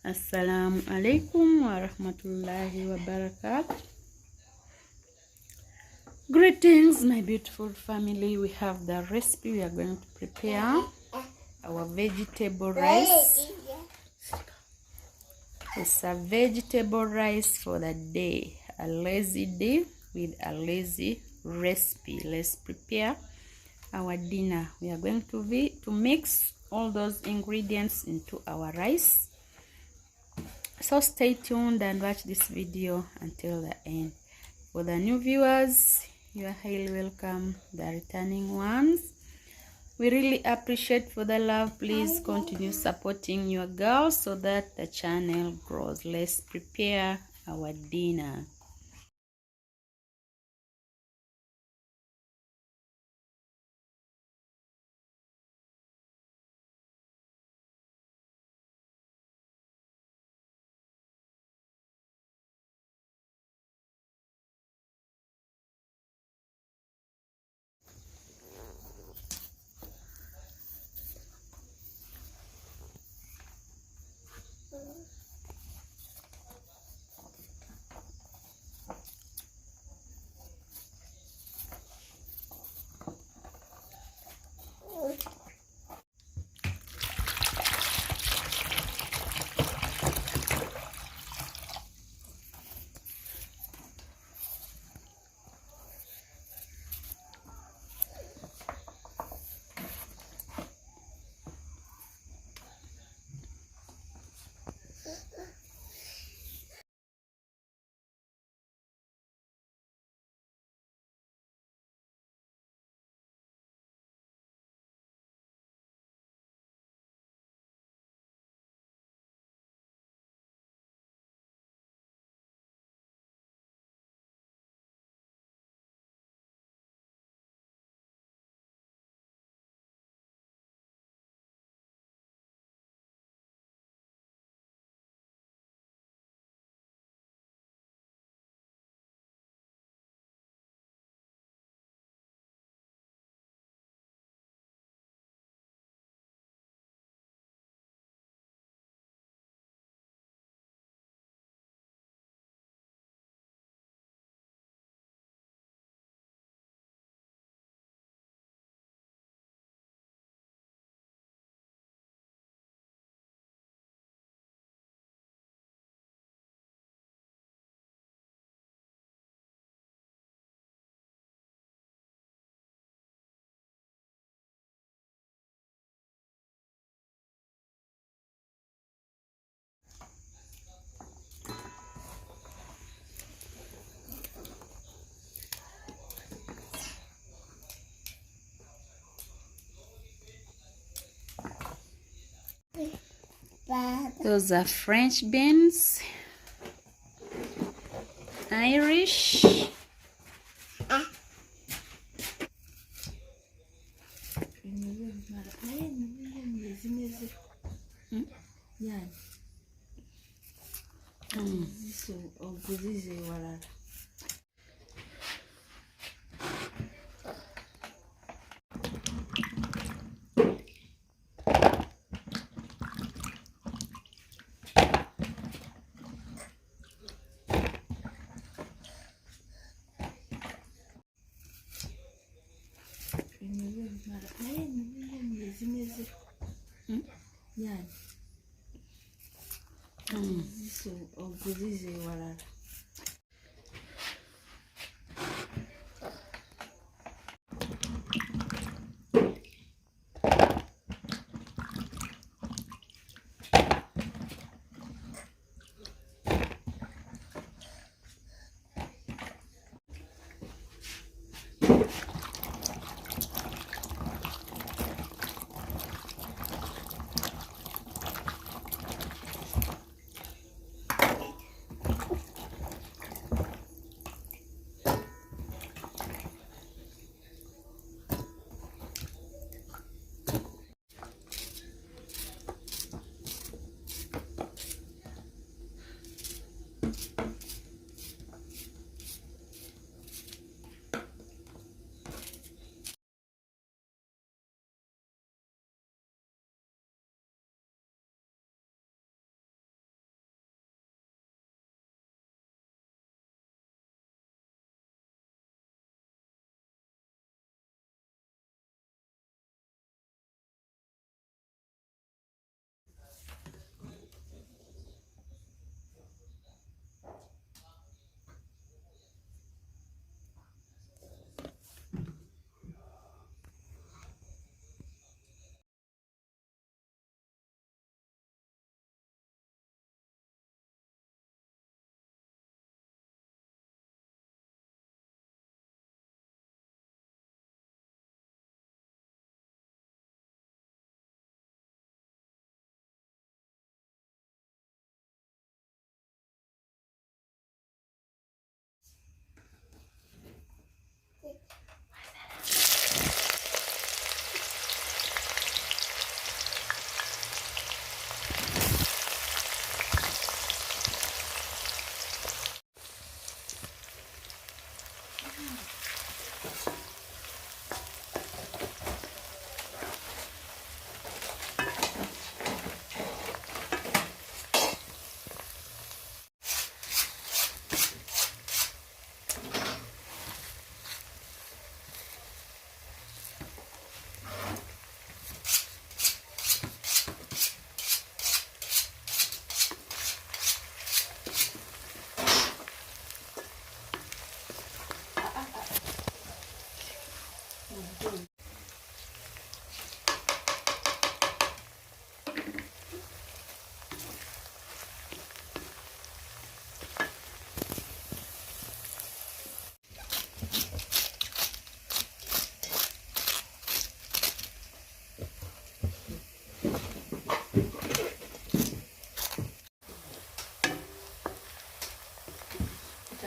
Assalamu alaikum wa rahmatullahi wa barakatuh. Greetings, my beautiful family. We have the recipe. We are going to prepare our vegetable rice. It's a vegetable rice for the day, a lazy day with a lazy recipe. Let's prepare our dinner. We are going to mix all those ingredients into our rice. So stay tuned and watch this video until the end. For the new viewers, you are highly welcome. The returning ones, we really appreciate for the love. Please continue supporting your girls so that the channel grows. Let's prepare our dinner. Those are French beans, Irish,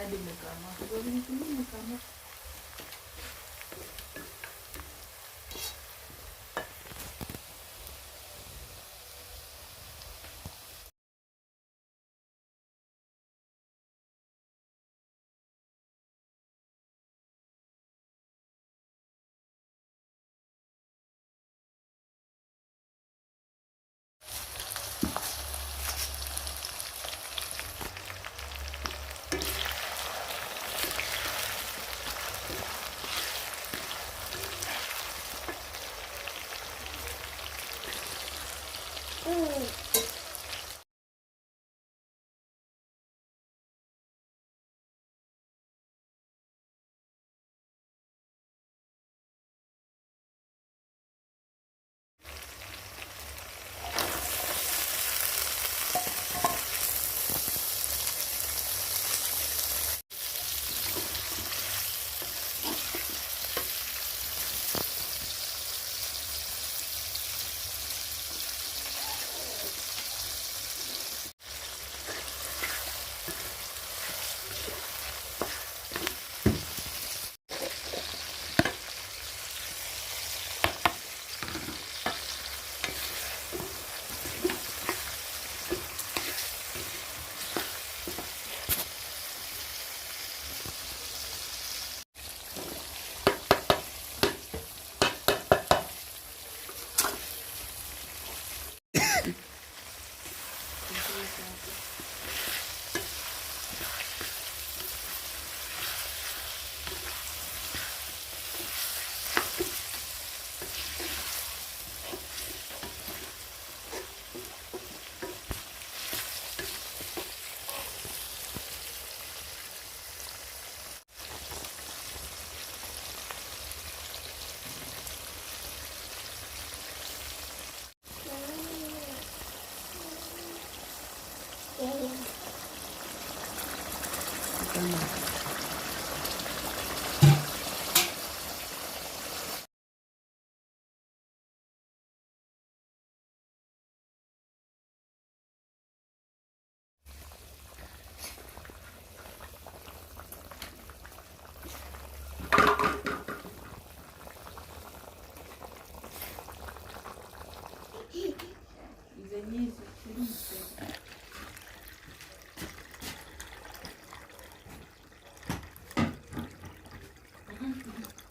hadi mkama. Kwa nini mkama?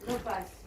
No pasa.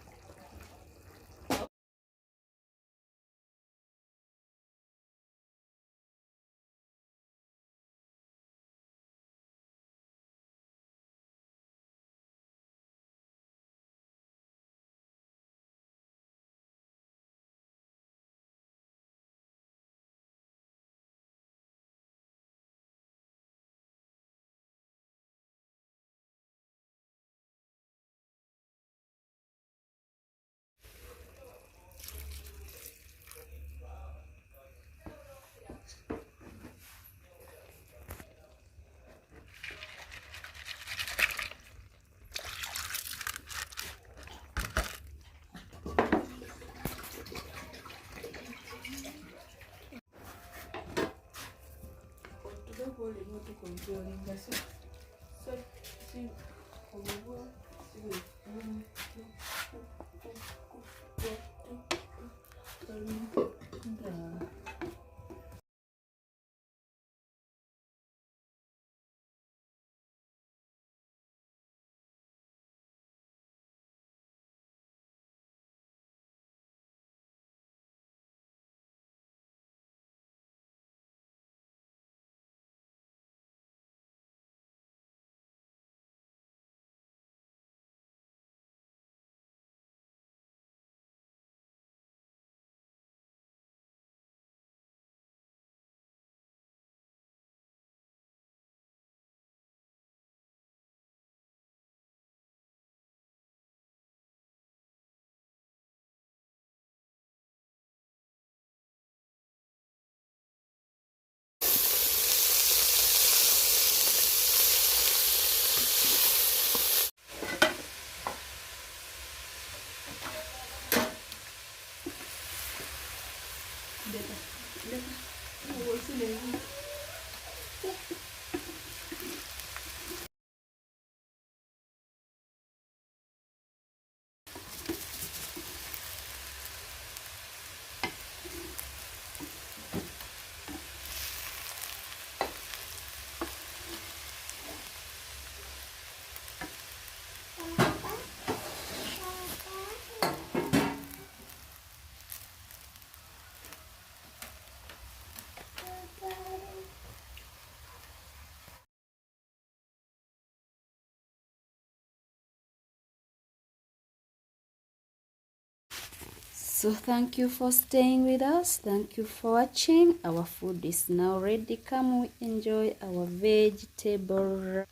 So thank you for staying with us. Thank you for watching. Our food is now ready. Come, we enjoy our vegetable.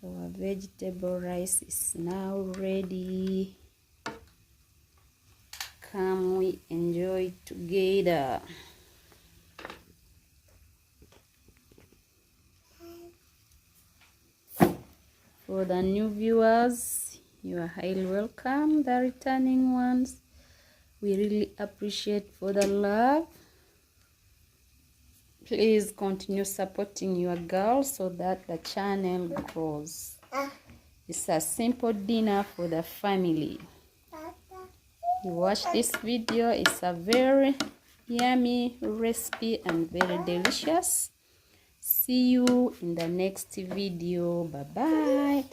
Our vegetable rice is now ready. Come, we enjoy together. For the new viewers, you are highly welcome. The returning ones, we really appreciate for the love. Please continue supporting your girl so that the channel grows. It's a simple dinner for the family. You watch this video, it's a very yummy recipe and very delicious. See you in the next video. Bye bye.